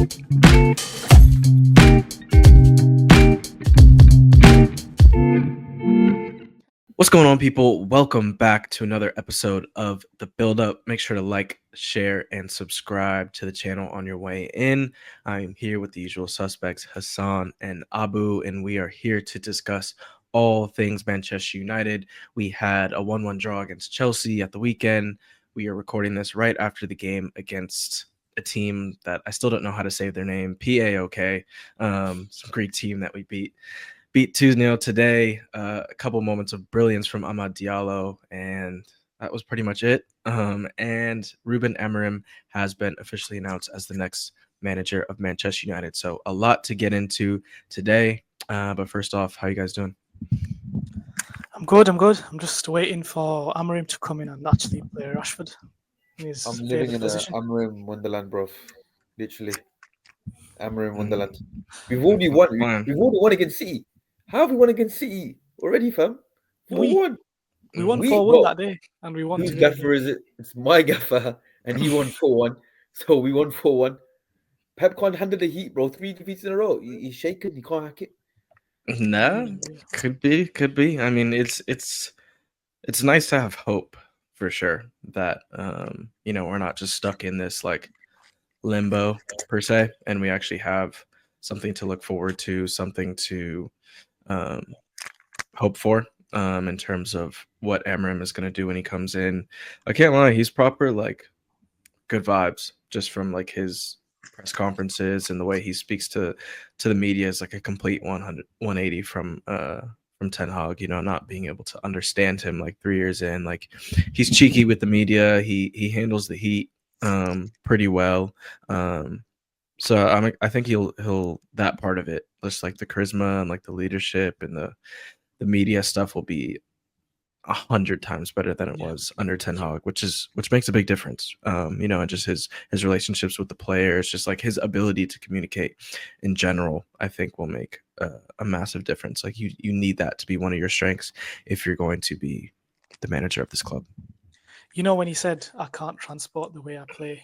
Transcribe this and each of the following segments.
What's going on, people? Welcome back to another episode of The Build Up. Make sure to like, share, and subscribe to the channel on your way in. I'm here with the usual suspects, Hassan and Abu, and we are here to discuss all things Manchester United. We had a 1-1 draw against Chelsea at the weekend. We are recording this right after the game against a team that I still don't know how to say their name, PAOK, some Greek team that we beat 2-0 today. A couple moments of brilliance from AMAD Diallo, and that was pretty much it. And RUBEN AMORIM has been officially announced as the next manager of Manchester United. So a lot to get into today. But first off, how you guys doing? I'm good. I'm just waiting for Amorim to come in and actually play Rashford in his I'm living favourite in position. a Amorim Wonderland, bro. Literally, Amorim Wonderland. We've already won. We've already won against City. How have we won against City already, fam? 4-1. We won We 4-1 that day, and we won Whose today. gaffer is it? It's my gaffer, and he won 4-1. So we won 4-1. Pep can't handle the heat, bro. 3 defeats in a row. He's shaken. He can't hack it. No, could be. I mean, it's nice to have hope for sure that we're not just stuck in this like limbo per se, and we actually have something to look forward to, something to hope for in terms of what Amarim is going to do when he comes in. I can't lie, he's proper like good vibes just from like his press conferences, and the way he speaks to the media is like a complete 180 from Ten Hag, not being able to understand him like 3 years in. Like, he's cheeky with the media, he handles the heat pretty well. So I think he'll that part of it, just like the charisma and like the leadership and the media stuff, will be 100 times better than it was under Ten Hag, which makes a big difference. And just his relationships with the players, just like his ability to communicate in general, I think will make a massive difference. Like, you need that to be one of your strengths if you're going to be the manager of this club. When he said, "I can't transport the way I play,"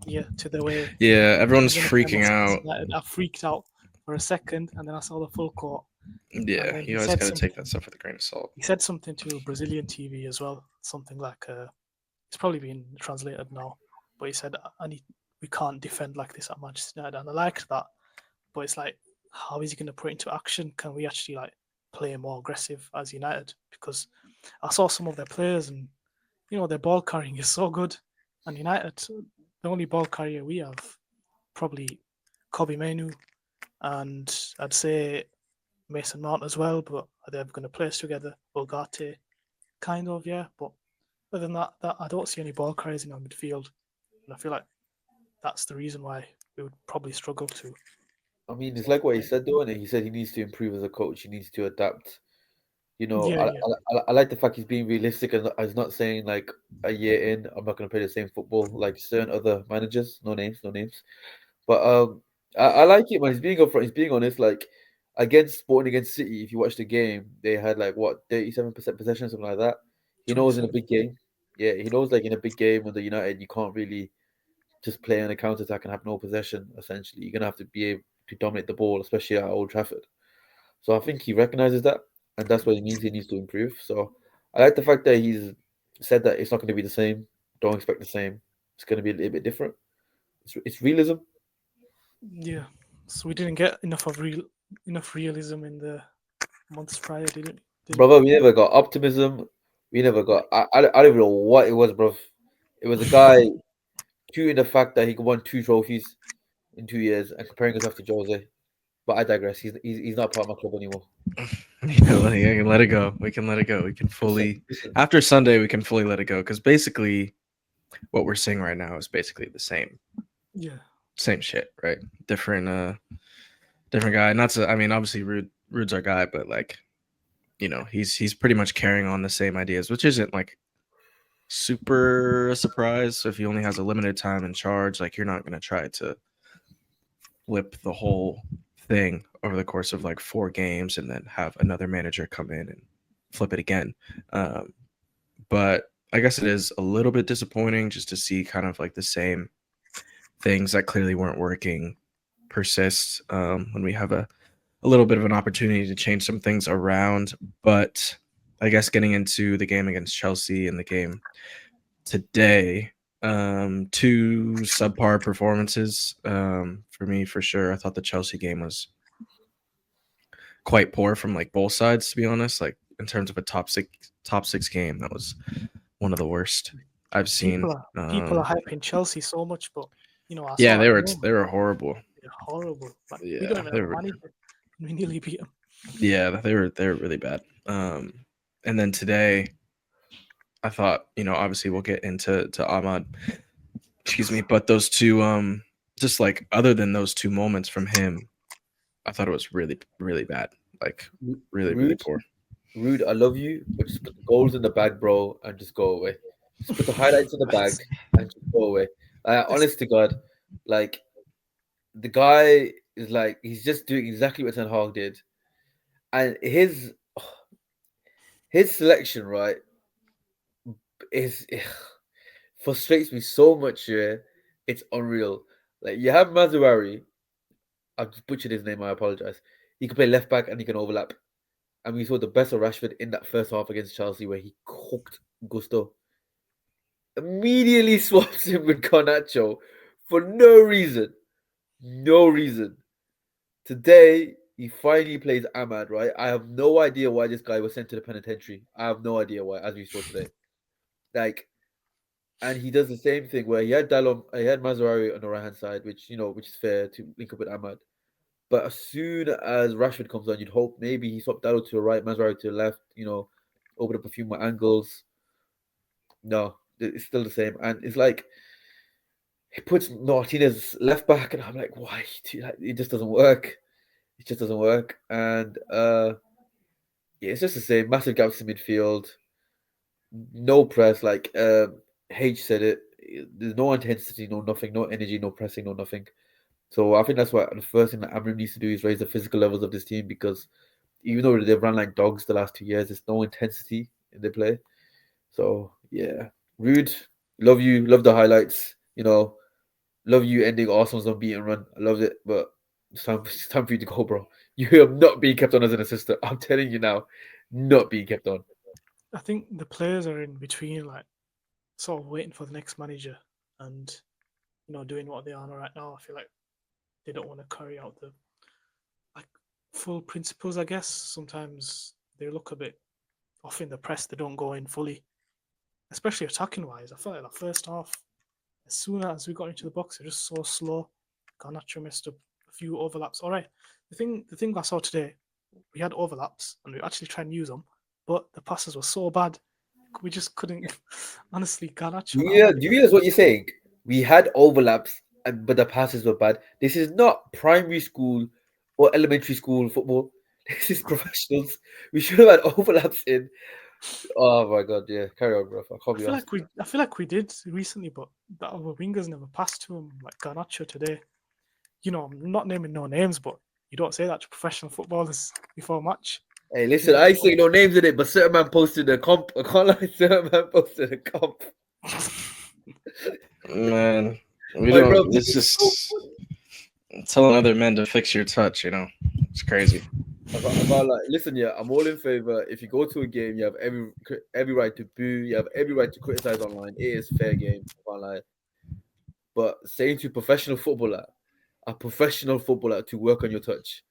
to the way. Yeah, everyone's freaking out. I freaked out for a second, and then I saw the full court. Yeah, you always got to take that stuff with a grain of salt. He said something to Brazilian TV as well, something like, it's probably been translated now, but he said, we can't defend like this at Manchester United, and I liked that. But it's like, how is he going to put it into action? Can we actually like play more aggressive as United? Because I saw some of their players, and their ball carrying is so good. And United, the only ball carrier we have, probably Kobe Mainu, and I'd say Mason Mount as well, but are they ever going to play us together? Ugarte, kind of, yeah. But other than that, I don't see any ball carriers in our midfield, and I feel like that's the reason why we would probably struggle to. I mean, it's like what he said, though, and he said he needs to improve as a coach. He needs to adapt. I like the fact he's being realistic and he's not saying like a year in, I'm not going to play the same football like certain other managers. No names. But I like it, man. He's being upfront. He's being honest. Like, against Sporting against City, if you watch the game, they had like what 37% possession, something like that. He knows in a big game, he knows like in a big game under United, you can't really just play on a counter attack and have no possession. Essentially, you're gonna have to be able to dominate the ball, especially at Old Trafford. So I think he recognizes that, and that's what he means. He needs to improve. So I like the fact that he's said that it's not going to be the same. Don't expect the same. It's going to be a little bit different. It's realism. Yeah. So we didn't get enough realism in the months prior, did we? Brother, we never got optimism. We never got. I don't even know what it was, bro. It was a guy queuing the fact that he won 2 trophies in 2 years and comparing himself to Jose. But I digress. He's not part of my club anymore. I can let it go. We can let it go. We can fully after Sunday. We can fully let it go, because basically, what we're seeing right now is basically the same. Yeah. Same shit, right? Different guy. Not to. I mean, obviously, Rude's our guy, but like, he's pretty much carrying on the same ideas, which isn't like super a surprise. If he only has a limited time in charge, like, you're not gonna try to flip the whole thing over the course of like 4 games and then have another manager come in and flip it again. But I guess it is a little bit disappointing just to see kind of like the same things that clearly weren't working persist when we have a little bit of an opportunity to change some things around. But I guess getting into the game against Chelsea and the game today, two subpar performances for me for sure. I thought the Chelsea game was quite poor from like both sides, to be honest. Like in terms of a top six game, that was one of the worst I've seen. People are hyping Chelsea so much, but I Yeah, saw that game. they were horrible. They're horrible. Like we Yeah, don't even they have a were. manager. We nearly beat them. Yeah, they were really bad. And then today, I thought, obviously we'll get into AMAD, excuse me, but those two, just like other than those two moments from him, I thought it was really, really bad. Like really, really Rude, poor. rude. I love you, but just put the goals in the bag, bro, and just go away. Just put the highlights in the bag and just go away. Honest to God, like the guy is like he's just doing exactly what Ten Hag did, and his selection right is frustrates me so much. Yeah, it's unreal. Like you have Mazuari. I've just butchered his name. I apologize. He can play left back and he can overlap. And we saw the best of Rashford in that first half against Chelsea where he cooked Gusto. Immediately swaps him with Garnacho for no reason. No reason. Today, he finally plays Ahmad, right? I have no idea why this guy was sent to the penitentiary. I have no idea why, as we saw today. Like, and he does the same thing where he had Mazraoui on the right hand side, which is fair to link up with Ahmad. But as soon as Rashford comes on, you'd hope maybe he swapped Diallo to the right, Mazraoui to the left. Open up a few more angles. No, it's still the same, and it's like he puts Martinez left back, and I'm like, why? It just doesn't work. It just doesn't work, and yeah, it's just the same. Massive gaps in midfield, no press. Like H said it. There's no intensity, no nothing, no energy, no pressing, no nothing. So I think that's what the first thing that Amrim needs to do is raise the physical levels of this team because even though they've run like dogs the last 2 years, there's no intensity in their play. So yeah, Rude, love you, love the highlights. Love you ending Arsenal's unbeaten run. I loved it, but it's time for you to go, bro. You are not being kept on as an assistant. I'm telling you now, not being kept on. I think the players are in between, like sort of waiting for the next manager and doing what they are right now. I feel like they don't want to carry out the like full principles. I guess sometimes they look a bit off in the press. They don't go in fully, especially attacking wise. I felt like the first half, as soon as we got into the box, they're just so slow. Garnacho messed up a few overlaps. All right, the thing I saw today, we had overlaps and we actually tried and use them, but the passes were so bad. We just couldn't. Honestly, Garnacho. Do you realize what you're saying? We had overlaps, but the passes were bad. This is not primary school or elementary school football. This is professionals. We should have had overlaps in. Oh my god, yeah. Carry on, bro. I can't be asked. I feel like we did recently, but that our wingers never passed to him. Like Garnacho today. I'm not naming no names, but you don't say that to professional footballers before a match. Hey, listen, I say no names in it, but certain man posted a comp. I can't lie, certain man posted a comp. Man, we My bro, don't. It's just telling other men to fix your touch. It's crazy. about like, listen, yeah, I'm all in favor. If you go to a game, you have every right to boo. You have every right to criticize online. It is fair game. I can't lie. But saying to a professional footballer, to work on your touch,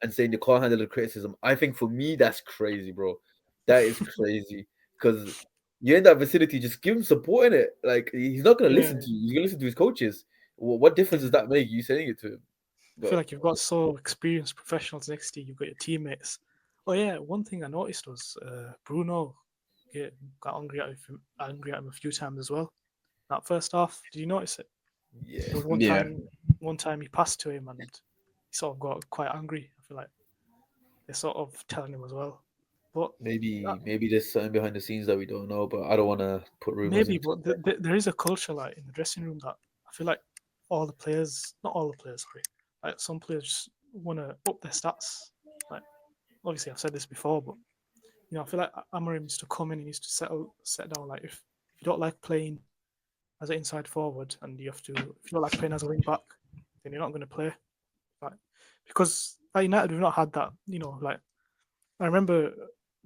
and saying they can't handle the criticism, I think for me that's crazy, bro. That is crazy because you're in that vicinity. Just give him support in it. Like he's not gonna Yeah, listen to you. He's gonna listen to his coaches. What difference does that make? You saying it to him? I feel But like you've got so experienced professionals next to you. You've got your teammates. Oh yeah, one thing I noticed was Bruno got angry at him a few times as well. That first half, did you notice it? yeah, There was Yeah. one time he passed to him and he sort of got quite angry. I feel like they're sort of telling him as well. But maybe there's something behind the scenes that we don't know. But I don't want to put rumors maybe, into but there is a culture like in the dressing room that I feel like all the players, not all the players, sorry, like some players want to up their stats. Like obviously I've said this before, but I feel like Amorim needs to come in. He needs to set down. Like if you don't like playing as an inside forward, and you have to, if you don't like playing as a wing back, then you're not going to play. Like, because at United we've not had that. Like I remember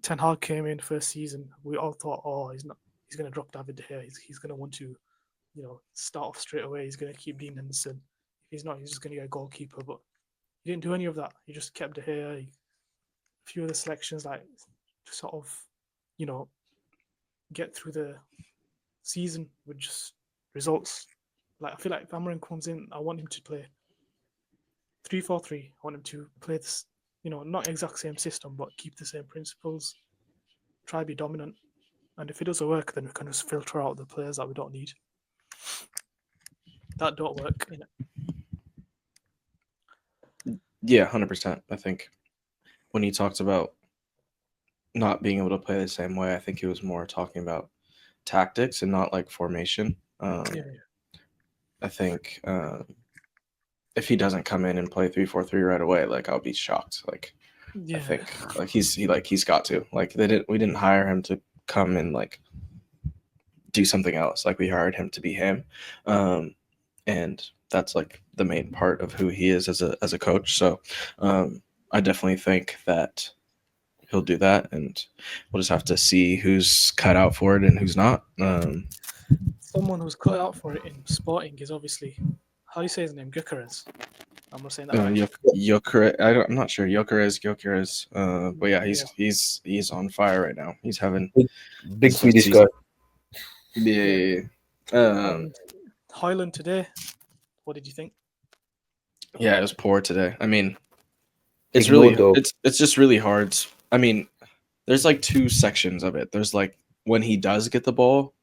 Ten Hag came in first season. We all thought, oh, he's not. He's going to drop David De Gea. He's going to want to, start off straight away. He's going to keep Dean Henderson. If he's not, he's just going to get a goalkeeper. But he didn't do any of that. He just kept De Gea. A few of the selections, like, to sort of, get through the season with just results. Like, I feel like if Amorim comes in, I want him to play 3-4-3. I want him to play this, not exact same system, but keep the same principles. Try be dominant. And if it doesn't work, then we can just filter out the players that we don't need. That don't work. Yeah, 100%. I think when he talked about not being able to play the same way, I think he was more talking about tactics and not like formation. Yeah. I think if he doesn't come in and play 3-4-3 right away, like I'll be shocked. Like Yeah. I think like he's got to. Like we didn't hire him to come and like do something else. Like we hired him to be him. And that's like the main part of who he is as a coach. So I definitely think that he'll do that, and we'll just have to see who's cut out for it and who's not. Someone who's cut out for it in Sporting is obviously, how do you say his name? Gyökeres. I'm not saying that right. Gyökeres. I'm not sure. Gyökeres. But yeah, he's on fire right now. He's having big Swedish guy. Yeah. Højlund today. What did you think? Yeah, it was poor today. I mean, it's really it's just really hard. I mean, there's like two sections of it. There's like when he does get the ball,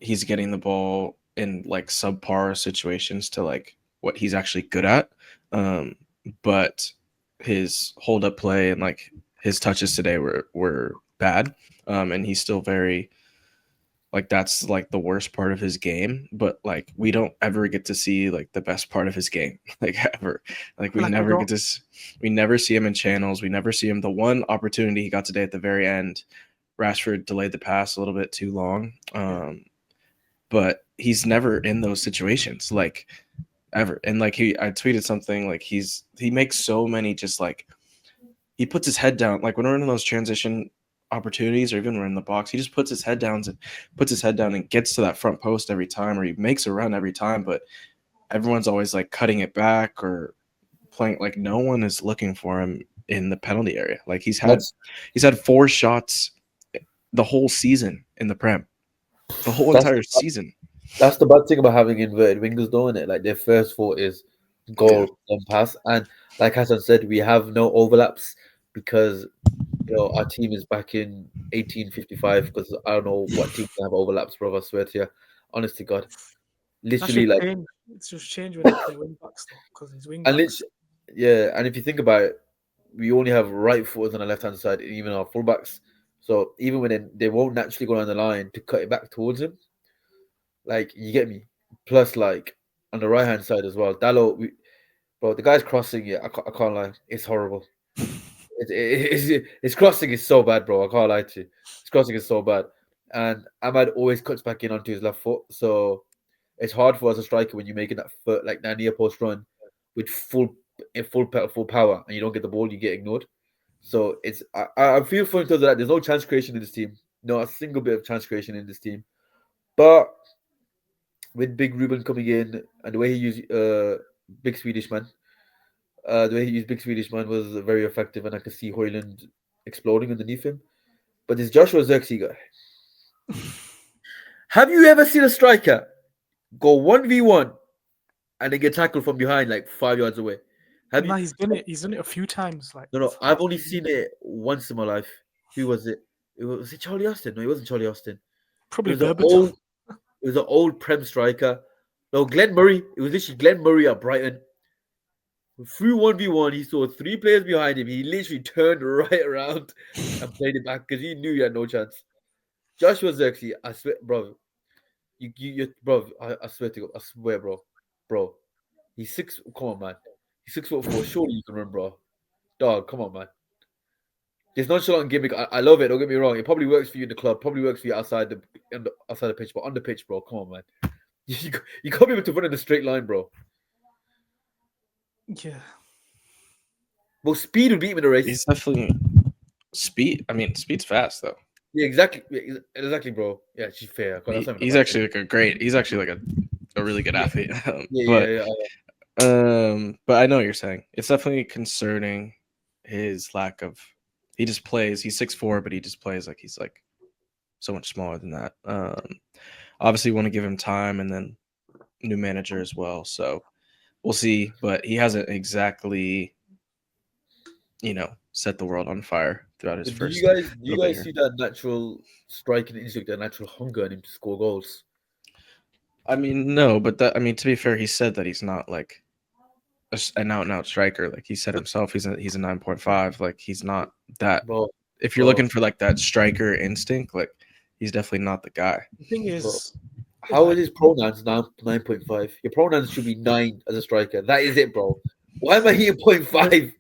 he's getting the ball in like subpar situations to like what he's actually good at. But his hold up play and like his touches today were bad. And he's still very like that's like the worst part of his game, but like we don't ever get to see like the best part of his game, like ever. Like we never see him in channels. We never see him. The one opportunity he got today at the very end, Rashford delayed the pass a little bit too long. But he's never in those situations like ever. And like I tweeted something like he makes so many just like he puts his head down like when we're in those transition opportunities or even when we're in the box, he just puts his head down and gets to that front post every time, or he makes a run every time, but everyone's always like cutting it back or playing like no one is looking for him in the penalty area. Like he's had 4 shots the whole season in the Prem. The whole entire season. That's the bad thing about having inverted wingers, though, isn't it? Like their first thought is goal and pass, and like Hassan said, we have no overlaps because our team is back in 1855. Because I don't know what team can have overlaps, bro. I swear to you, honest to God, literally like it's just changed when they play wing backs though, because his wing backs. And if you think about it, we only have right footers on the left hand side, even our fullbacks. So even when they won't naturally go down the line to cut it back towards him. Like, you get me? Plus, like, on the right-hand side as well, Diallo, bro, the guy's crossing it. I can't lie. It's horrible. His crossing is so bad, bro. I can't lie to you. His crossing is so bad. And AMAD always cuts back in onto his left foot. So it's hard for us as a striker when you're making that foot, like, that near post run with full power and you don't get the ball, you get ignored. So I feel for him because of that. There's no chance creation in this team. Not a single bit of chance creation in this team. But with Big Ruben coming in and the way he used Big Swedish Man, was very effective, and I could see Højlund exploding underneath him. But this Joshua Zirkzee guy, have you ever seen a striker go 1v1 and then get tackled from behind like 5 yards away? He's done it. He's done it a few times. Like no, I've only seen it once in my life. Who was it? Was it Charlie Austin? No, it wasn't Charlie Austin. Probably It was an old Prem striker. No, Glenn Murray. It was literally Glenn Murray at Brighton. Through 1v1, he saw 3 players behind him. He literally turned right around and played it back because he knew he had no chance. Joshua Zirkzee, I swear, bro. Bro, I swear to God, I swear, bro. He's 6. Come on, man. He's 6'4". Surely you can run, bro. Dog, come on, man. This nonchalant gimmick, I love it. Don't get me wrong. It probably works for you in the club. Probably works for you outside the pitch. But on the pitch, bro, come on, man. You can't be able to run in a straight line, bro. Yeah. Well, speed would beat him in a race. He's definitely speed. I mean, speed's fast though. Yeah, exactly. Yeah, exactly, bro. Yeah, she's fair. He's actually like a great. He's actually like a really good athlete. Yeah. But I know what you're saying. It's definitely concerning his lack of. He just plays. He's 6'4", but he just plays like he's like so much smaller than that. Obviously, want to give him time, and then new manager as well. So we'll see. But he hasn't exactly, set the world on fire throughout his first. Do you guys see that natural striking instinct, that natural hunger in him to score goals? I mean, no, but to be fair, he said that he's not like an out and out striker. Like he said himself, he's a 9.5. Like he's not that. Bro, if you're looking for like that striker instinct, like he's definitely not the guy. The thing is, how is his pronouns now 9.5? Your pronouns should be 9 as a striker. That is it, bro. Why am I here 0.5?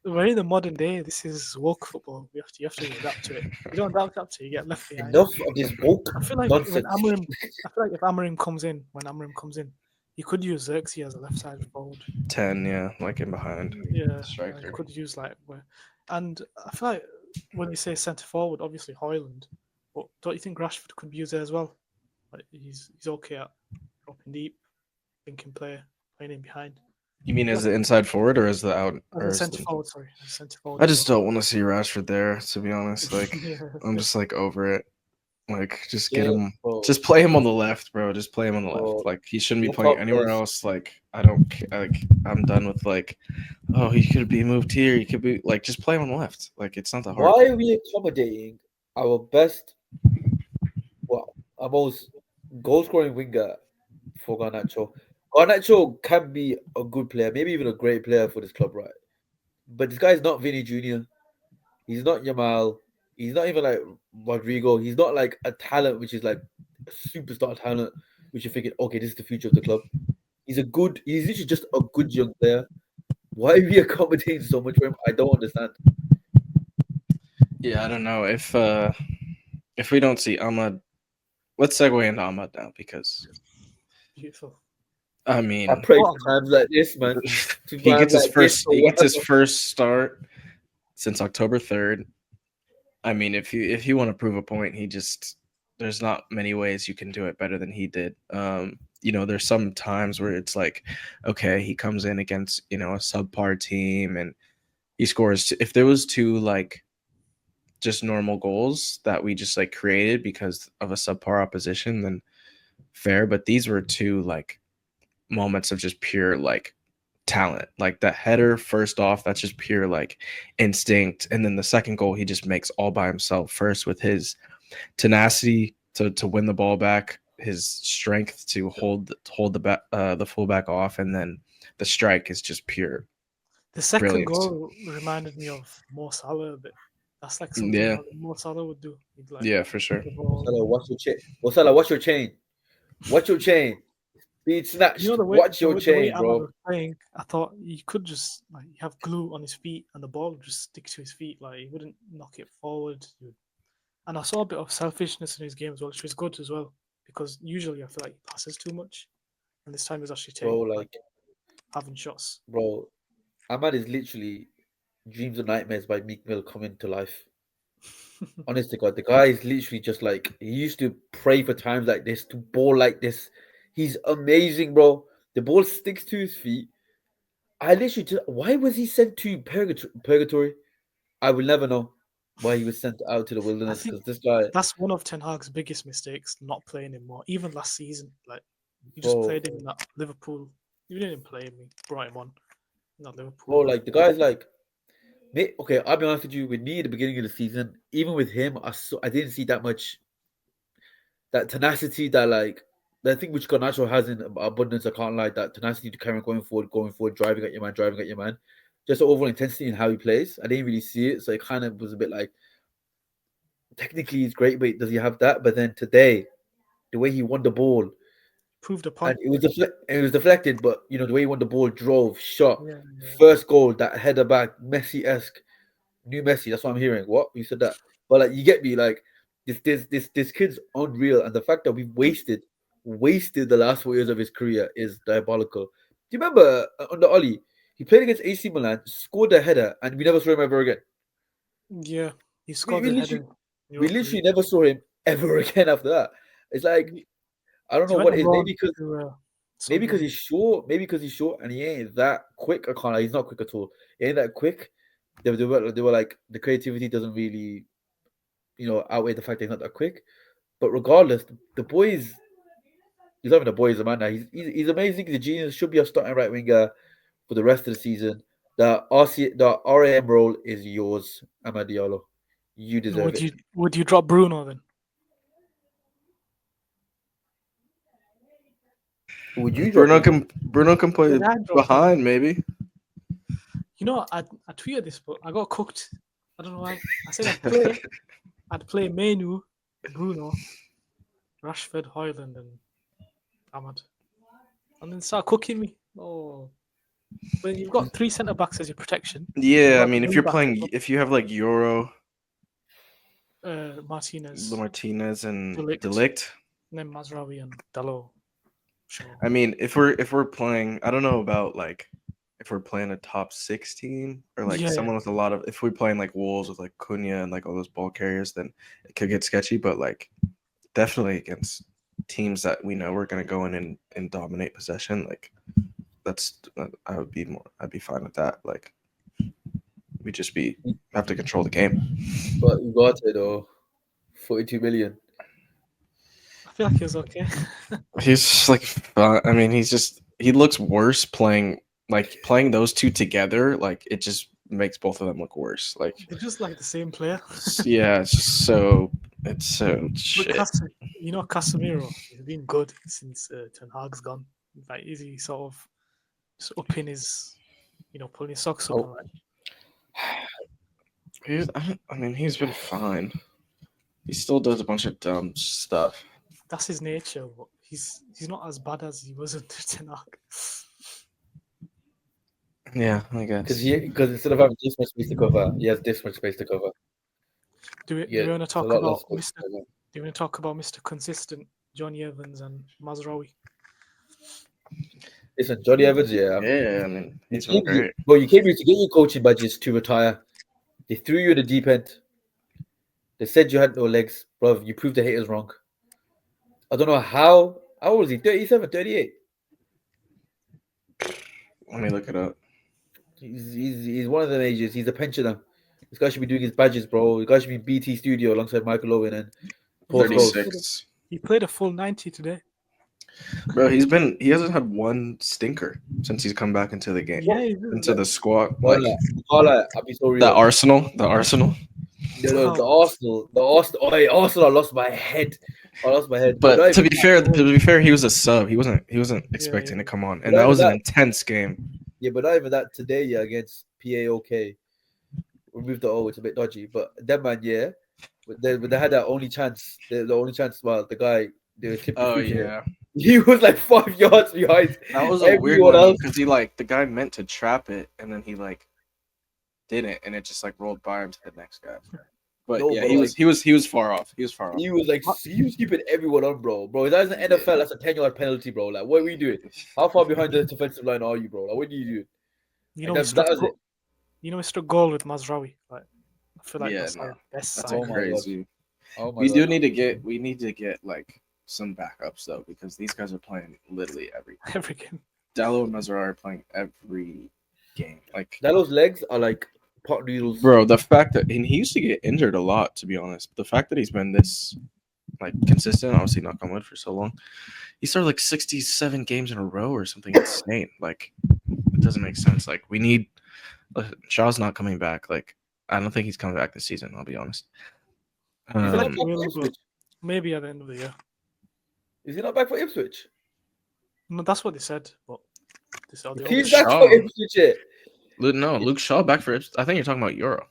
we're in the modern day. This is woke football. You have to adapt to it. You don't adapt to it, you get left behind. Enough of this woke I feel like nonsense. if Amorim comes in, you could use Xerxes as a left side forward. 10, yeah, like in behind. Yeah, striker. you could use and I feel like when you say centre forward, obviously Hoyland, but don't you think Rashford could be used there as well? Like he's okay at dropping deep, thinking player, playing in behind. You mean as the inside forward or as the out? As centre forward, sorry. Centre forward. I just don't want to see Rashford there, to be honest. Like, I'm just like over it. Like, just get him. Bro. Just play him on the left, bro. Just play him on the left. Like, he shouldn't be playing anywhere else. Like, I don't care. Like, I'm done with like, oh, he could be moved here. He could be like, just play him on the left. Like, it's not that hard. Why are we accommodating our best, our most goal-scoring winger for Garnacho? Garnacho can be a good player, maybe even a great player for this club, right? But this guy's not Vinny Jr. He's not Yamal. He's not even like Rodrigo. He's not like a talent, which is like a superstar talent, which you're thinking, okay, this is the future of the club. He's literally just a good young player. Why are we accommodating so much for him? I don't understand. Yeah, I don't know. If we don't see AMAD, let's segue into AMAD now because beautiful. I mean, I pray for times like this, man. He gets his first start since October 3rd. I mean, if you want to prove a point, there's not many ways you can do it better than he did. There's some times where it's like, okay, he comes in against, a subpar team and he scores. If there was two like just normal goals that we just like created because of a subpar opposition, then fair. But these were two like moments of just pure like talent. Like the header first off, that's just pure like instinct, and then the second goal he just makes all by himself. First with his tenacity to win the ball back, his strength to hold the fullback off, and then the strike is just pure. The second brilliance. Goal reminded me of Mo Salah a bit. That's like something Mo Salah would do. Yeah, for sure. Watch your chain. Watch your chain. Watch your chain. Being snatched. Watch your chain, bro. Playing, I thought he could just have glue on his feet and the ball would just stick to his feet. Like he wouldn't knock it forward. And I saw a bit of selfishness in his game as well, which was good as well. Because usually I feel like he passes too much, and this time he's actually having shots. Bro, AMAD is literally dreams and nightmares by Meek Mill coming to life. Honestly, God, the guy is literally just like, he used to pray for times like this, to ball like this. He's amazing, bro. The ball sticks to his feet. Why was he sent to purgatory? I will never know why he was sent out to the wilderness, because this guy... That's one of Ten Hag's biggest mistakes, not playing him more. Even last season, like, he just played him in that Liverpool. You didn't play him, he brought him on in that Liverpool. Bro, like, the guy's like... Okay, I'll be honest with you. With me at the beginning of the season, even with him, I didn't see that much, that tenacity, that like, the thing which Garnacho has in abundance. I can't lie, that tenacity to carry on going forward, driving at your man. Just the overall intensity in how he plays. I didn't really see it, so it kind of was a bit like, technically he's great, but does he have that? But then today, the way he won the ball, proved a point. And it was deflected, but the way he won the ball, drove, shot, first goal, that header back, Messi-esque. New Messi. That's what I'm hearing. What you said that, but like you get me. Like this kid's unreal, and the fact that we've wasted the last 4 years of his career is diabolical. Do you remember under Oli? He played against AC Milan, scored a header, and we never saw him ever again. Yeah, he We, scored we the literally header in we Europa literally League. never saw him ever again after that. It's like He, I don't he know went what it is. on loan to Maybe because Sunderland. he's short. Maybe because he's short and he ain't that quick. I can't. He's not quick at all. He ain't that quick. They were like the creativity doesn't really outweigh the fact that he's not that quick. But regardless, the boys. He's not even a boy. He's a man now. He's amazing. He's a genius. Should be a starting right winger for the rest of the season. The RAM role is yours, AMAD Diallo. You deserve it. Would you drop Bruno then? Would you drop Bruno can play Would I drop behind maybe. You know, I tweeted this, but I got cooked. I don't know why. I said I'd play Menu, Bruno, Rashford, Hoyland, and Ahmad, and then start cooking me. Oh, when you've got 3 centre backs as your protection. Yeah, I mean, if you're playing, if you have like Euro, Martinez, Martinez, and De Ligt, and then Mazraoui and Diallo. Sure. I mean, if we're playing, I don't know about like if we're playing a top 16 or like someone with a lot of. If we're playing like Wolves with like Cunha and like all those ball carriers, then it could get sketchy. But like, definitely against teams that we know we're gonna go in and dominate possession, like that's I'd be fine with that. Like, we just have to control the game. But you got it though. 42 million. I feel like he was okay. He's like, I mean, he looks worse playing those two together. Like, it just makes both of them look worse. Like, they're just like the same player. Yeah, it's so shit. Casemiro, he's been good since Ten Hag's gone. Like, is he sort of just upping his, pulling his socks up? Oh. I mean, he's been fine. He still does a bunch of dumb stuff. That's his nature, but he's not as bad as he was under Ten Hag. Yeah, I guess. Because instead of having this much space to cover, he has this much space to cover. Do we want to talk about Mr. Do you want to talk about Mr. Consistent, Johnny Evans and Mazraoui? Listen, Johnny Evans, yeah, I mean, he's been great. Bro, you came here to get your coaching badges to retire. They threw you in the deep end. They said you had no legs, bro. You proved the haters wrong. I don't know how. How old is he? 37, 38? Let me look it up. He's one of them ages. He's a pensioner. This guy should be doing his badges, bro. This guy should be BT Studio alongside Michael Owen and Paul 36. He played a full 90 today. Bro, he hasn't had one stinker since he's come back into the game. Yeah, into the squad. I'll be so real. The Arsenal. No, the Arsenal. Oh, Arsenal! I lost my head. But to be fair, he was a sub. He wasn't expecting to come on, and that was an intense game. Yeah, but not even that today. Yeah, against PAOK, remove the O. It's a bit dodgy, but that man, yeah. But they had that only chance. The only chance. Well, the guy. He was like 5 yards behind. That was a weird one because the guy meant to trap it, and then he didn't, and it just rolled by him to the next guy. But he was far off. He was far off. He was keeping everyone on, bro. Bro, that's an NFL. That's a 10-yard penalty, bro. Like, what are we doing? How far behind the defensive line are you, bro? Like, what do you do? He struck goal with Mazraoui. Like, I feel like that's the best that's sign. Crazy. We need to get some backups though, because these guys are playing literally every game. Diallo and Mazraoui are playing every game. Diallo's legs are like pot noodles, bro. The fact that he used to get injured a lot, to be honest. The fact that he's been this consistent, obviously knock on wood, for so long. He started 67 games in a row or something insane. It doesn't make sense. We need Shaw's not coming back. I don't think he's coming back this season. I'll be honest. Maybe at the end of the year. Is he not back for Ipswich? No, that's what they said. But he's back for Ipswich yet? No, Luke Shaw back for Ipswich. I think you're talking about Euro.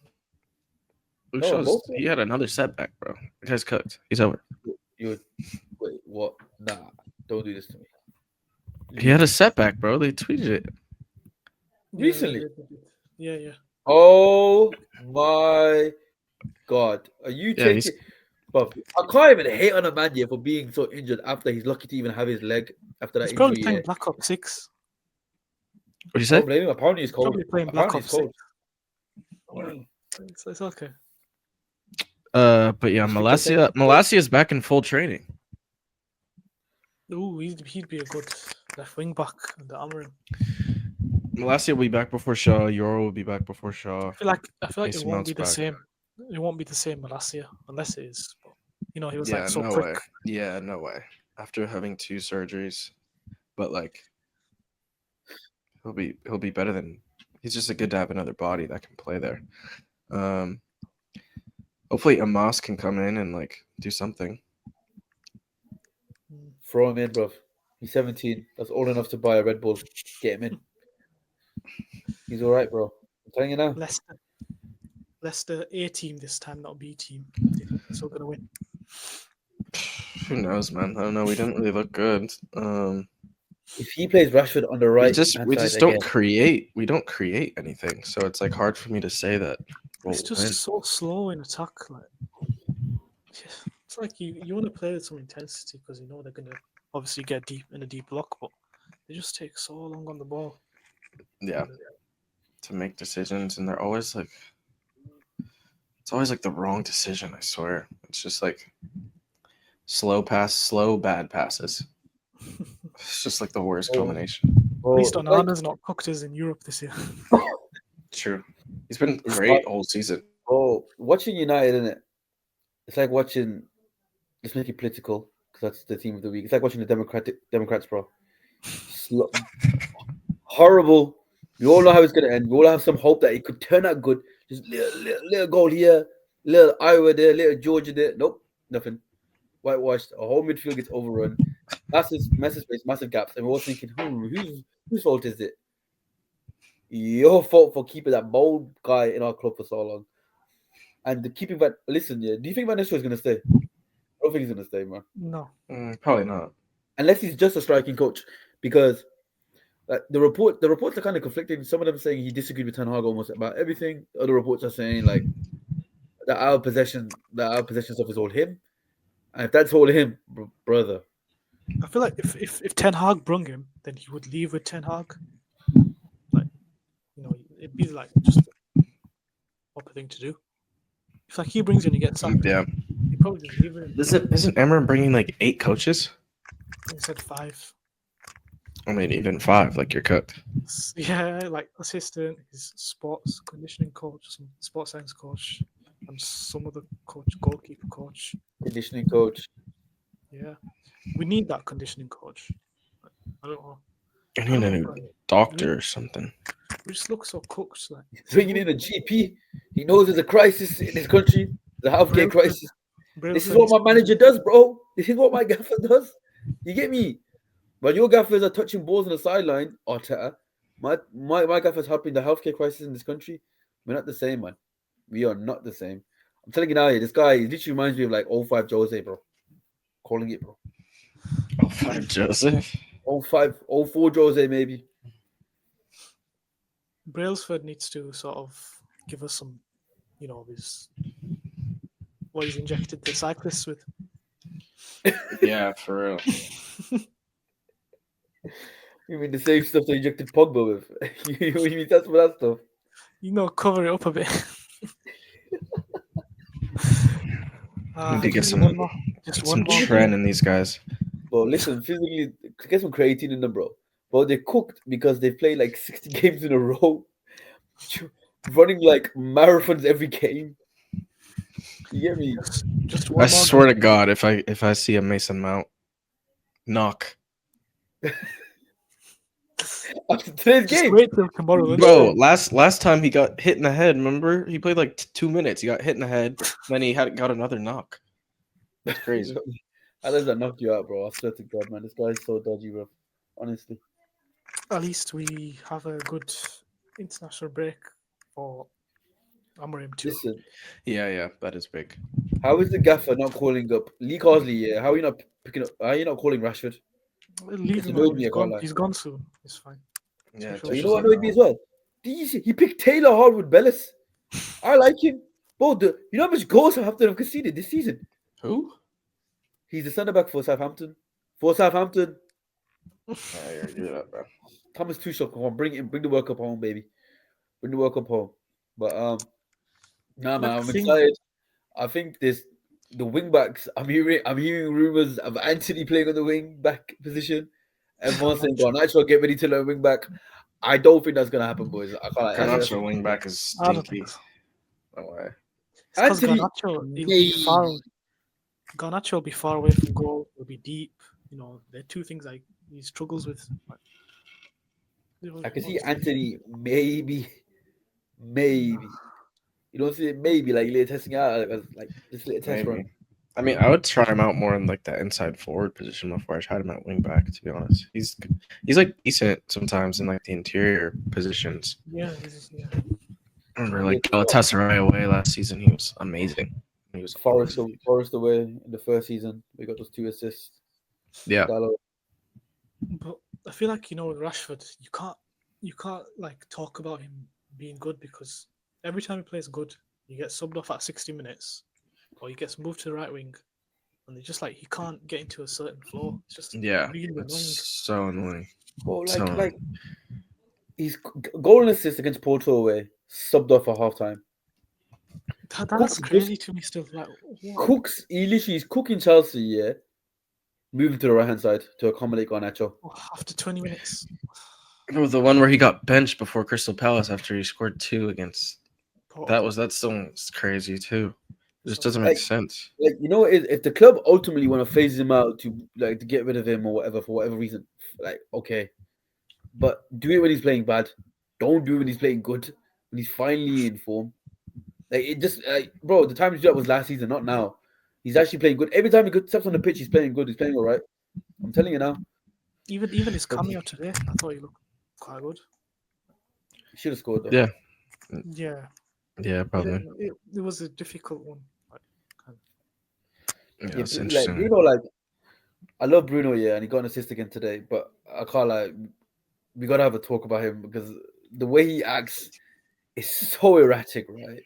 Luke Shaw, he had another setback, bro. The guy's cooked. He's over. Wait, what? Nah, don't do this to me. He had a setback, bro. They tweeted it. Recently? Yeah. Oh my God. Are you Yeah, he's. taking... But I can't even hate on a man yet for being so injured after he's lucky to even have his leg after that He's probably injury. playing Yeah. Black Ops 6. What do you I say? don't blame him. Apparently he's cold. Probably playing Black Apparently he's Ops 6. cold. It's okay. But yeah, Malacia is back in full training. Ooh, he'd be a good left wing back in the AMORIM. Malacia will be back before Shaw. Euro will be back before Shaw. I feel like Mason it won't Mount's be the back. same. It won't be the same last year, unless it is. But, you know, he was Yeah, like so no quick. way. Yeah, no way. After having 2 surgeries, but like he'll be better than. He's just good to have another body that can play there. Hopefully Amos can come in and like do something. Throw him in, bro. He's 17. That's old enough to buy a Red Bull. Get him in. He's all right, bro. I'm telling you now. Leicester A team this time, not B team. They're still gonna win. Who knows, man? I don't know. We didn't really look good. If he plays Rashford on the right, we just don't create. We don't create anything, so it's like hard for me to say that. It's just so slow in attack. Like it's like you want to play with some intensity because you know they're gonna obviously get deep in a deep block, but they just take so long on the ball. Yeah, to make decisions, and they're always like, it's always like the wrong decision. I swear, it's just like slow bad passes. It's just like the worst combination. At least Onana's not cooked us in Europe this year. True, he's been great all season. Oh, watching United, isn't it? It's like watching. Let's make it political because that's the theme of the week. It's like watching the Democrats, bro. Horrible. We all know how it's gonna end. We all have some hope that it could turn out good. Just little goal here, little Iowa there, little Georgia there. Nope, nothing. Whitewashed. A whole midfield gets overrun. Massive space, massive gaps, and we're all thinking, whose fault is it? Your fault for keeping that bold guy in our club for so long. And keeping Van. Listen, yeah. Do you think Van Nistelrooy is gonna stay? I don't think he's gonna stay, man. No, probably not. Unless he's just a striking coach, because the reports are kind of conflicting. Some of them saying he disagreed with Ten Hag almost about everything. Other reports are saying like that our possession stuff is all him. And if that's all him, brother. I feel like if Ten Hag brung him, then he would leave with Ten Hag. Like, you know, it'd be like just a proper thing to do. If like he brings you and you get sacked, Yeah. he probably just leave him. Isn't Emmer bringing like 8 coaches? He said 5. I mean, even 5, like you're cooked. Yeah, like assistant, his sports conditioning coach, some sports science coach, and some other coach, goalkeeper coach, conditioning coach. Yeah, we need that conditioning coach. I don't know. I need a new doctor or something. We just look so cooked. Like bringing in a GP. He knows there's a crisis in his country, the healthcare crisis. This is what my manager does, bro. This is what my gaffer does. You get me? But your gaffers are touching balls on the sideline, Arteta. My gaffer's helping the healthcare crisis in this country. We're not the same, man. We are not the same. I'm telling you now, this guy literally reminds me of like 05 Jose, bro. Calling it, bro. 05 Jose? 04 Jose, maybe. Brailsford needs to sort of give us some, you know, what he's injected the cyclists with. Yeah, for real. You mean the same stuff they injected Pogba with? You mean that's for that stuff? You know, cover it up a bit. Need to get some trend in these guys. Bro, listen, physically, get some creatine in them, bro. Bro, they're cooked because they play like 60 games in a row, running like marathons every game. You get me? Just I swear to God, if I see a Mason Mount knock after today's game, wait till tomorrow. Bro, last time he got hit in the head. Remember, he played like 2 minutes. He got hit in the head, then he got another knock. That's crazy. How does that knock you out, bro? I swear to God, man, this guy is so dodgy, bro. Honestly. At least we have a good international break for AMORIM too. Listen. Yeah, that is big. How is the gaffer not calling up Lee Carsley? Yeah, how are you not picking up? How are you not calling Leave him. He's gone soon. It's fine. Yeah, you know what annoyed me as well? He picked Taylor Hardwood Bellis. I like him. Bro, you know how much goals Southampton have conceded this season? Who? He's the centre back for Southampton. For Southampton. You're that, bro. Thomas Tuchel, come on, bring the World Cup home, baby. Bring the World Cup home. But nah, man, I'm excited. I think the wing backs. I'm hearing rumors of Anthony playing on the wing back position. Everyone's saying Garnacho get ready to learn wing back. I don't think that's gonna happen, boys. I can't. Garnacho wing back is I don't stinky. think so. No way. It's because Anthony, Garnacho, he'll be far. Garnacho will be far away from goal. He'll be deep. You know, there are two things like he struggles with. I can see Anthony maybe. You don't see it maybe like little testing out like this little test run. I mean, I would try him out more in like the inside forward position before I tried him at wing back. To be honest, he's like decent sometimes in like the interior positions. Yeah. I remember like Galatasaray away last season. He was amazing. He was Forest away in the first season. We got those 2 assists. Yeah. Diallo. But I feel like, you know, with Rashford, you can't like talk about him being good because every time he plays good, he gets subbed off at 60 minutes or he gets moved to the right wing and it's just like he can't get into a certain flow. It's just really annoying. So annoying. Well, like he's goal and assist against Porto away, subbed off for half time. That's crazy to me still. Like, he's cooking Chelsea, yeah. Moving to the right hand side to accommodate Garnacho. After 20 minutes. It was the one where he got benched before Crystal Palace after he scored 2 against. That still crazy too. It just doesn't make sense. Like, you know, if the club ultimately want to phase him out to get rid of him or whatever for whatever reason, like okay, but do it when he's playing bad. Don't do it when he's playing good. When he's finally in form. Like it just, bro, the time to do that was last season, not now. He's actually playing good. Every time he steps on the pitch, he's playing good. He's playing all right. I'm telling you now. Even his cameo today, I thought he looked quite good. He should have scored though. Yeah, probably. It was a difficult one. It's interesting. Bruno, like, I love Bruno, yeah, and he got an assist again today. But I can't we gotta have a talk about him because the way he acts is so erratic, right?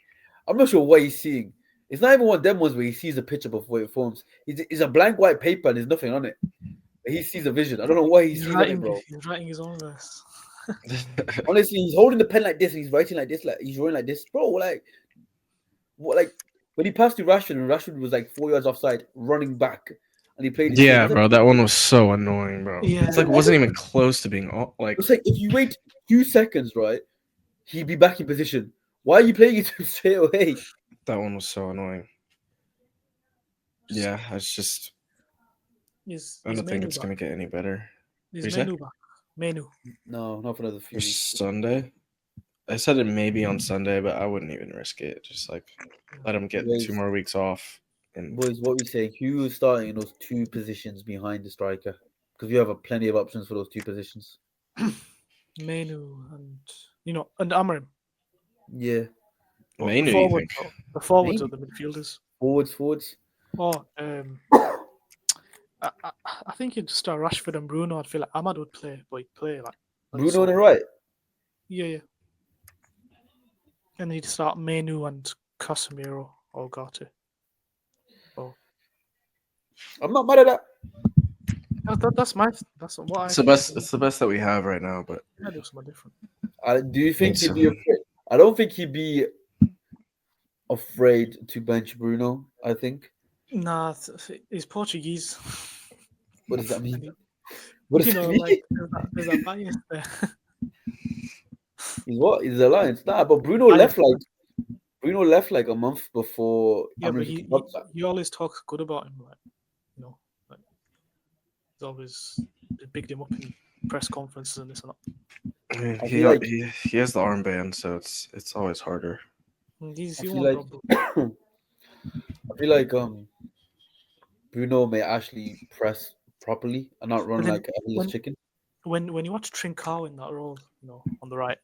I'm not sure what he's seeing. It's not even one of them ones where he sees a picture before it forms. It's a blank white paper and there's nothing on it. He sees a vision. I don't know what he sees on it, bro. He's writing his own verse. Honestly, he's holding the pen like this and he's writing like this, like he's drawing like this, bro. Like when he passed to Rashford and Rashford was like 4 yards offside, running back, and he played. Yeah, bro, that one was so annoying, bro. Yeah. It's like it wasn't even close to being like. It's like if you wait 2 seconds, right, he'd be back in position. Why are you playing it straight away? That one was so annoying. Yeah, it's just. I don't think it's gonna get any better. Is Menu back? Menu. No, not for another few weeks. Sunday. I said it maybe on Sunday, but I wouldn't even risk it. Just like let him get 2 more weeks off. And boys, what we say? Who is starting in those 2 positions behind the striker? Because you have plenty of options for those 2 positions. Menu and AMORIM. Yeah. Menu. The forwards or the midfielders. Forwards. Oh, I think you'd start Rashford and Bruno. I'd feel like AMAD would play, but he'd play like Bruno on the right. Yeah. And he'd start Menu and Casemiro or Garte. Oh, I'm not mad at that. That's what I. It's the best. It's the best that we have right now. But I do something different. Do you think he'd be afraid? I don't think he'd be afraid to bench Bruno. I think. Nah, he's Portuguese. What does that mean? What does that mean? Like, there's that bias there. He's what? He's Alliance. Nah, but Bruno left like a month before. Yeah, but he always talks good about him, like he's always bigged him up in press conferences and this and that. He has the armband, so it's always harder. I feel like Bruno may actually press properly and not run like a headless chicken. When you watch Trincao in that role, on the right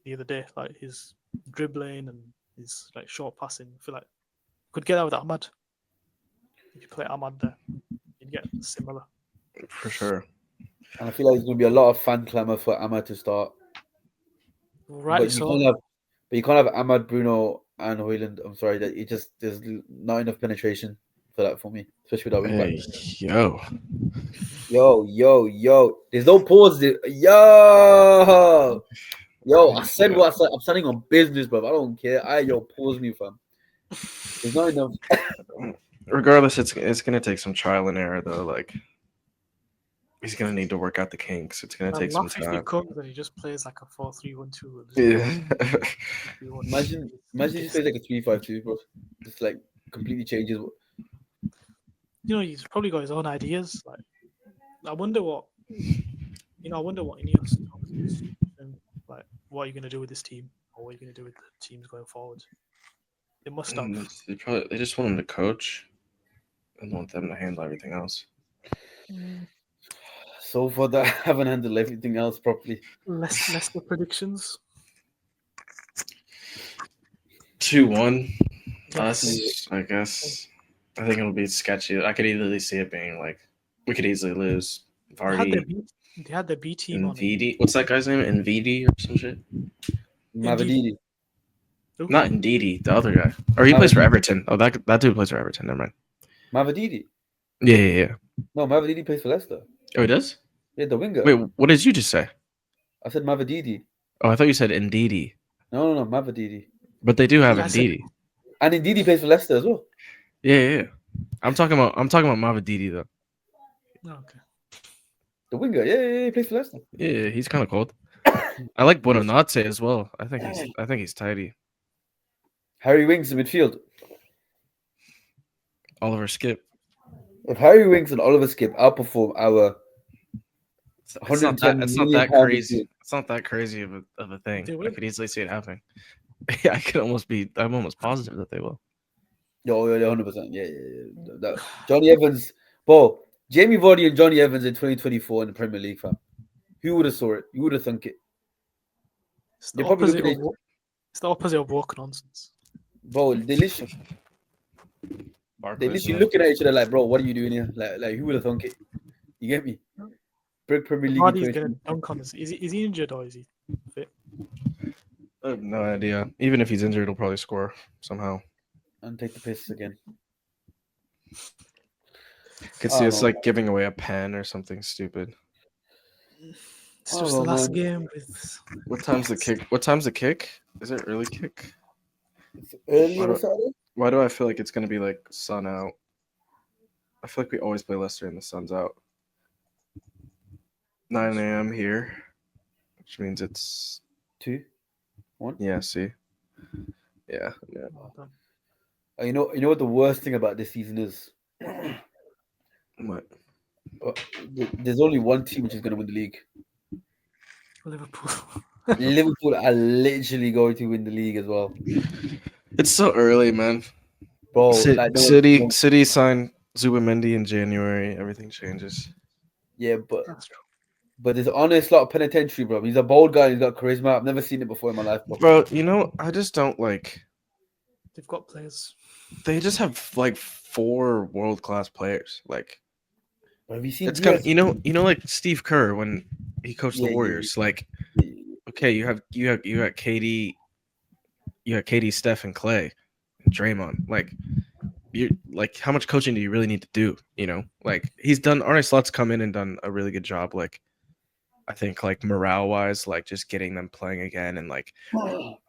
the other day, like his dribbling and his like short passing, I feel like you could get that with AMAD. If you play AMAD there, you'd get similar. For sure. And I feel like there's going to be a lot of fan clamour for AMAD to start. Rightly But you so. can't have, Ahmad, Bruno, and Hoyland. I'm sorry that it just there's not enough penetration for that for me, especially with that wing back. Hey, yo. Yo. There's no pause. Yo. I said what I said. I'm standing on business, bro. I don't care. Pause me, fam. There's not enough. Regardless, it's gonna take some trial and error though. Like he's gonna need to work out the kinks. It's gonna I take some laugh if he time. comes and he just plays like a 4-3-1-2. Yeah. Imagine he just plays like a 3-5-2, bro. Just like completely changes. He's probably got his own ideas. Like, I wonder what Ineos talks to him. Like, what are you going to do with this team, or what are you going to do with the teams going forward? They must have. They just want him to coach and want them to handle everything else. So far, that I haven't handled everything else properly. Less the predictions. 2-1. Yes. I guess. I think it'll be sketchy. I could easily see it being like we could easily lose. They had their B team on it. Nvidi. What's that guy's name? Nvidi or some shit? Mavididi. Not Ndidi, the other guy. Or he plays for Everton. Oh, that dude plays for Everton. Never mind. Mavididi. Yeah. No, Mavididi plays for Leicester. Oh, he does? Yeah, the winger. Wait, what did you just say? I said Mavididi. Oh, I thought you said Ndidi. No, Mavididi. But they do have Ndidi. And Ndidi plays for Leicester as well. Yeah. I'm talking about Mavididi though. Okay. The winger, yeah, he plays for Leicester. Yeah, he's kind of cold. I like Buonanotte as well. I think he's tidy. Harry Winks in midfield. Oliver Skip. If Harry Winks and Oliver Skip outperform our It's not that crazy. It's not that crazy of a thing. I could easily see it happening. Yeah, I'm almost positive that they will. Yeah, 100%. Yeah. Johnny Evans, bro. Jamie Vardy and Johnny Evans in 2024 in the Premier League, fam. Who would have saw it? You would have thunk it. It's the opposite of woke nonsense. Bro, they literally looking at each other like, bro, what are you doing here? Like who would have thunk it? You get me? Premier League. Vardy's gonna dunk on this. Is he injured or is he fit? I have no idea. Even if he's injured, he'll probably score somehow. And take the piss again. Could see us like giving away a pen or something stupid. It's just the last game. What time's the kick? What time's the kick? Is it early kick? It's early on Saturday. Why do I feel like it's gonna be like sun out? I feel like we always play Leicester and the sun's out. 9 a.m. here, which means it's 2-1. Yeah. See. Yeah. You know what the worst thing about this season is? What? There's only one team which is going to win the league. Liverpool. Liverpool are literally going to win the league as well. It's so early, man. Bro, City signed Zubamendi in January. Everything changes. Yeah, but there's honest lot of penitentiary, bro. He's a bold guy. He's got charisma. I've never seen it before in my life, bro. I just don't like. They've got players. They just have like 4 world-class players. Like, have you seen? It's kind of, like Steve Kerr when he coached the Warriors. Yeah. Like, okay, you got KD, Steph, and Clay, and Draymond. Like, you like how much coaching do you really need to do? Like he's done. Arne Slot's come in and done a really good job. Like, I think like morale-wise, like just getting them playing again, and like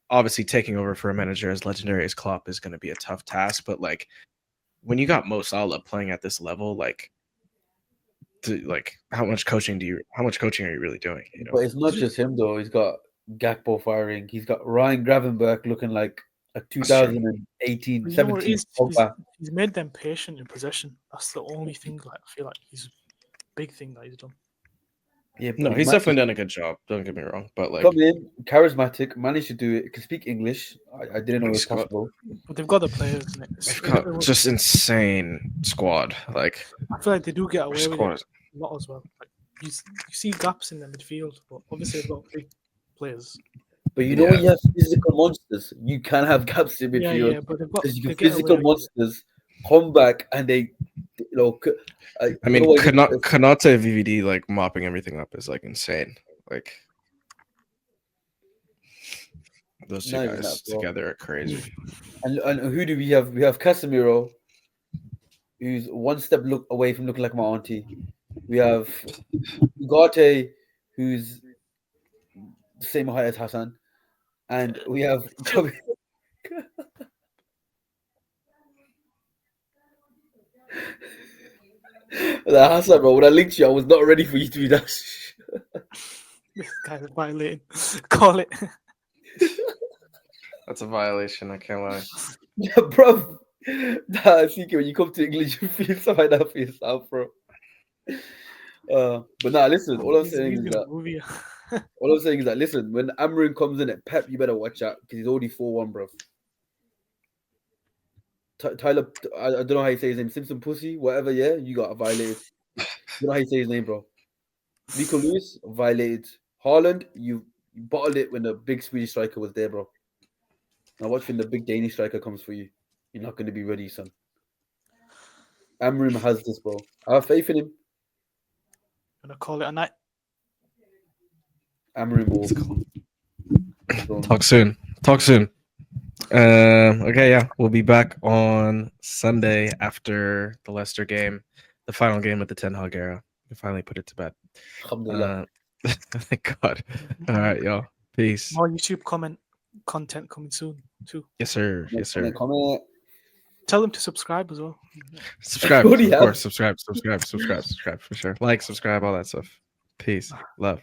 obviously taking over for a manager as legendary as Klopp is going to be a tough task. But like when you got Mo Salah playing at this level, like. How much coaching are you really doing? But it's not just him though. He's got Gakpo firing. He's got Ryan Gravenberch looking like a 2018, 17. He's made them patient in possession. That's the only thing. Like I feel like big thing that he's done. Yeah, no, he's definitely done a good job. Don't get me wrong, but like come in, charismatic, managed to do it. Can speak English. I didn't know it was possible. But they've got the players. They've got just insane squad. Like I feel like they do get away with it a lot as well. Like you see gaps in the midfield, but obviously they've got big players. But you know when you have physical monsters, you can have gaps in midfield. Yeah, but they've got physical monsters come back and they, I mean, Konate VVD like mopping everything up is like insane. Like, Those two Not even guys that, bro. together are crazy. And who do we have? We have Casemiro, who's one step look away from looking like my auntie. We have Ugarte, who's the same height as Hassan, and we have that Hassan, bro. When I linked you, I was not ready for you to be that. This guy's violating. Call it. That's a violation. I can't lie. Yeah, bro. Nah, CK, when you come to English, you feel something like that for yourself, bro. But nah, listen. All I'm saying is that. Move you. All I'm saying is that listen, when Amorim comes in at Pep, you better watch out because he's already 4-1, bro. Tyler, I don't know how you say his name, Simpson Pussy, whatever. Yeah, you got violated. You know how you say his name, bro. Nico Lewis violated. Haaland, you bottled it when the big Swedish striker was there, bro. Now watch when the big Danish striker comes for you. You're not going to be ready, son. Amorim has this, bro. I have faith in him. Gonna call it a night. Amorim will. Talk soon. Talk soon. Okay, yeah, we'll be back on Sunday after the Leicester game, the final game of the Ten Hag era. We finally put it to bed. Alhamdulillah. Thank God. All right, y'all. Peace. More YouTube content coming soon too. Yes, sir. Yes, sir. Comment. Tell them to subscribe as well. Subscribe, What do you of have? course. Subscribe for sure. Like, subscribe, all that stuff. Peace. Love.